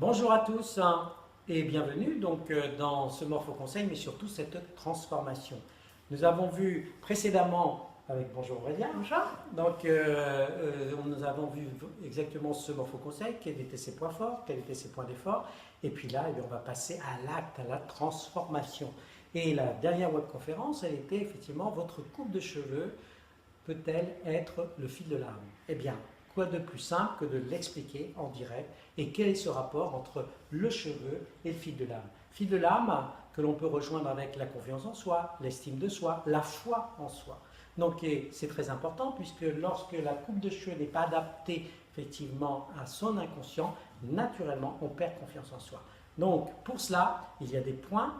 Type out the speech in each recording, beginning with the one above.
Bonjour à tous et bienvenue dans ce morpho-conseil, mais surtout cette transformation. Nous avons vu précédemment avec Bonjour Aurélien, Bonjour. nous avons vu exactement ce morpho-conseil, quels étaient ses points forts, quels étaient ses points d'effort, et puis là on va passer à l'acte, à la transformation. Et la dernière webconférence, elle était effectivement votre coupe de cheveux peut-elle être le fil de l'âme? Eh bien, quoi de plus simple que de l'expliquer en direct et quel est ce rapport entre le cheveu et le fil de l'âme? Fil de l'âme que l'on peut rejoindre avec la confiance en soi, l'estime de soi, la foi en soi. Donc c'est très important puisque lorsque la coupe de cheveux n'est pas adaptée effectivement à son inconscient, naturellement on perd confiance en soi. Donc pour cela, il y a des points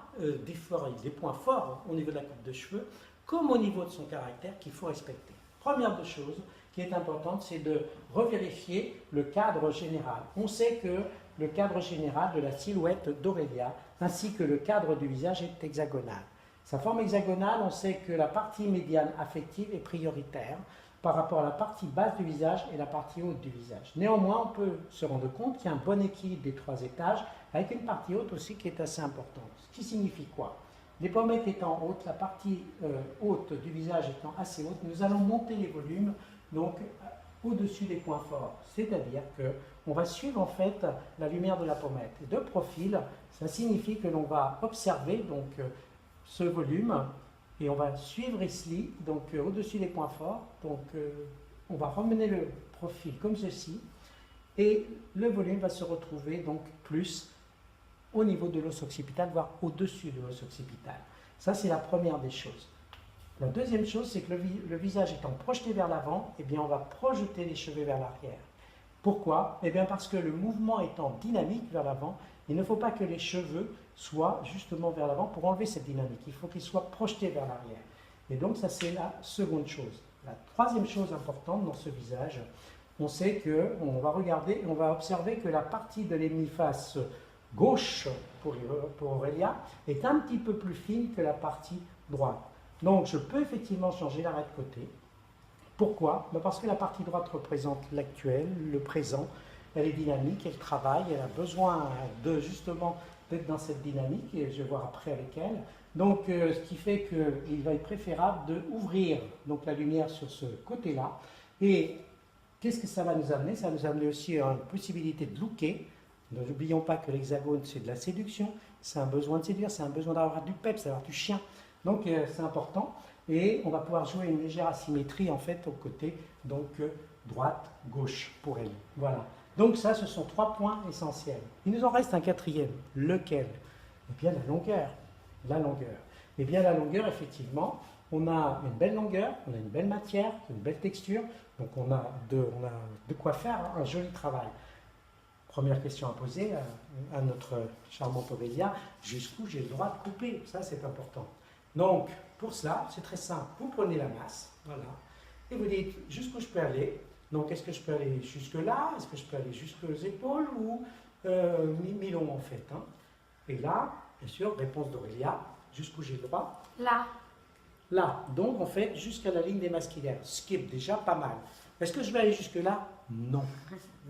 d'effort, des points forts au niveau de la coupe de cheveux comme au niveau de son caractère qu'il faut respecter. Première des choses qui est importante, c'est de revérifier le cadre général. On sait que le cadre général de la silhouette d'Aurélia ainsi que le cadre du visage est hexagonal. Sa forme hexagonale, on sait que la partie médiane affective est prioritaire par rapport à la partie basse du visage et la partie haute du visage. Néanmoins, on peut se rendre compte qu'il y a un bon équilibre des trois étages avec une partie haute aussi qui est assez importante. Ce qui signifie quoi? Les pommettes étant hautes, la partie haute du visage étant assez haute, nous allons monter les volumes donc au-dessus des points forts. C'est-à-dire qu'on va suivre en fait la lumière de la pommette. Et de profil, ça signifie que l'on va observer donc ce volume et on va suivre ici, donc au-dessus des points forts. Donc on va ramener le profil comme ceci et le volume va se retrouver donc plus au niveau de l'os occipital, voire au-dessus de l'os occipital. Ça, c'est la première des choses. La deuxième chose, c'est que le visage étant projeté vers l'avant, eh bien, on va projeter les cheveux vers l'arrière. Pourquoi? Eh bien, parce que le mouvement étant dynamique vers l'avant, il ne faut pas que les cheveux soient justement vers l'avant pour enlever cette dynamique. Il faut qu'ils soient projetés vers l'arrière. Et donc, ça, c'est la seconde chose. La troisième chose importante dans ce visage, on sait qu'on va regarder, on va observer que la partie de l'hémiface gauche pour Aurélia est un petit peu plus fine que la partie droite. Donc je peux effectivement changer l'arrêt de côté. Pourquoi? Parce que la partie droite représente l'actuel, le présent, elle est dynamique, elle travaille, elle a besoin de justement d'être dans cette dynamique et je vais voir après avec elle. Donc ce qui fait qu'il va être préférable d'ouvrir donc la lumière sur ce côté-là. Et qu'est-ce que ça va nous amener? Ça va nous amener aussi à une possibilité de looker. N'oublions pas que l'hexagone, c'est de la séduction, c'est un besoin de séduire, c'est un besoin d'avoir du peps, d'avoir du chien. Donc c'est important. Et on va pouvoir jouer une légère asymétrie en fait au côté, donc droite, gauche pour elle. Voilà. Donc ça, ce sont trois points essentiels. Il nous en reste un quatrième. Lequel? Eh bien la longueur. La longueur. Eh bien la longueur, effectivement, on a une belle longueur, on a une belle matière, une belle texture. Donc on a de quoi faire un joli travail. Première question à poser à notre charmante Aurélia, jusqu'où j'ai le droit de couper? Ça, c'est important. Donc, pour cela, c'est très simple. Vous prenez la masse, voilà, et vous dites jusqu'où je peux aller. Donc, est-ce que je peux aller jusque-là? Est-ce que je peux aller jusqu'aux épaules ou mi-long en fait hein. Et là, bien sûr, réponse d'Aurélia, jusqu'où j'ai le droit? Là. Là. Donc, en fait, jusqu'à la ligne des masxillaires, ce qui est déjà pas mal. Est-ce que je vais aller jusque-là? Non.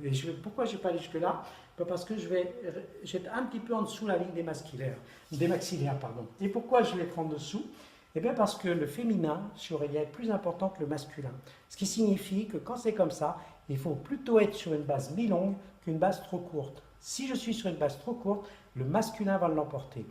Et pourquoi je ne vais pas aller jusque-là? Parce que je vais être un petit peu en dessous de la ligne des maxillaires. Pardon. Et pourquoi je vais être en dessous? Eh bien parce que le féminin chez Aurélia est plus important que le masculin. Ce qui signifie que quand c'est comme ça, il faut plutôt être sur une base mi-longue qu'une base trop courte. Si je suis sur une base trop courte, le masculin va l'emporter.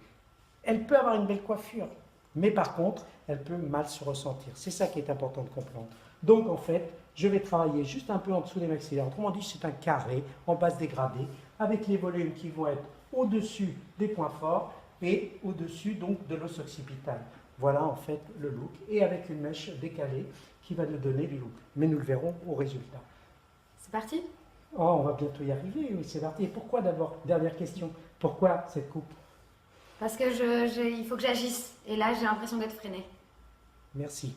Elle peut avoir une belle coiffure, mais par contre, elle peut mal se ressentir. C'est ça qui est important de comprendre. Donc en fait, je vais travailler juste un peu en dessous des maxillaires. Autrement dit, c'est un carré en base dégradée avec les volumes qui vont être au-dessus des points forts et au-dessus donc de l'os occipital. Voilà en fait le look et avec une mèche décalée qui va nous donner du look. Mais nous le verrons au résultat. C'est parti? Oh, on va bientôt y arriver, oui, c'est parti. Et pourquoi d'abord? Dernière question. Pourquoi cette coupe? Parce que il faut que j'agisse. Et là, j'ai l'impression d'être freinée. Merci.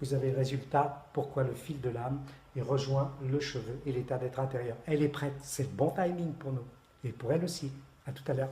Vous avez le résultat, pourquoi le fil de l'âme et rejoint le cheveu et l'état d'être intérieur. Elle est prête, c'est le bon timing pour nous et pour elle aussi. À tout à l'heure.